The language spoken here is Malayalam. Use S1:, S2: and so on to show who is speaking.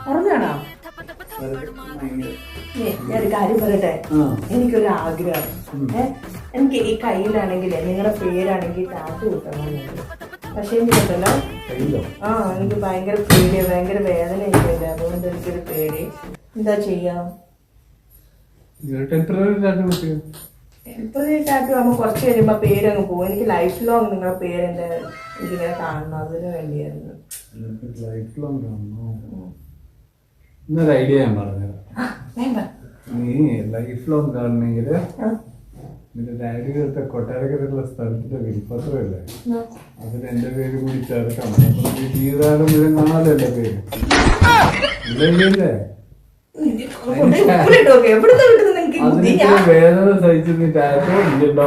S1: പറഞ്ഞാണോ? ഞാനൊരു കാര്യം പറയട്ടെ, എനിക്കൊരു ആഗ്രഹം. എനിക്ക് ഈ കയ്യിലാണെങ്കിൽ നിങ്ങളുടെ പേരാണെങ്കിൽ ടാറ്റു കിട്ടണമെന്നുണ്ട്. പക്ഷെ എനിക്കുണ്ടല്ലോ, എനിക്ക് ഭയങ്കര പേടിയാ, ഭയങ്കര വേദന ഇല്ല. അതുകൊണ്ട് എനിക്കൊരു പേടി. എന്താ ചെയ്യാം?
S2: ടെമ്പററി
S1: ടാറ്റു ആകുമ്പോൾ കുറച്ച് കഴിയുമ്പോ പേരങ്ങ് പോകും. എനിക്ക് ലൈഫ് ലോങ് നിങ്ങളുടെ പേരെന്റെ എനിക്കിങ്ങനെ കാണണം, അതിന് വേണ്ടിയായിരുന്നു.
S2: ലൈഫ് ലോങ് കാണണോ? ഇന്നൊരു ഐഡിയ ഞാൻ പറഞ്ഞുതരാം. നീ ലൈഫ് ലോങ് കാണണമെങ്കിൽ നിന്റെ ഡാഡിയുടെ കൊട്ടാരക്കരയുള്ള സ്ഥലത്തിന്റെ വിൽപ്പത്രല്ലേ, അതിൽ എന്റെ പേര് കൂടി ചേർക്കണം. അപ്പൊ നീ ജീവിതകാലം മുഴുവൻ കാണാലോ എന്റെ പേര്. ഇല്ലേ? അതിന്റെ വേദന സഹിച്ച് നീ ടാറ്റോ ഇല്ലല്ലോ.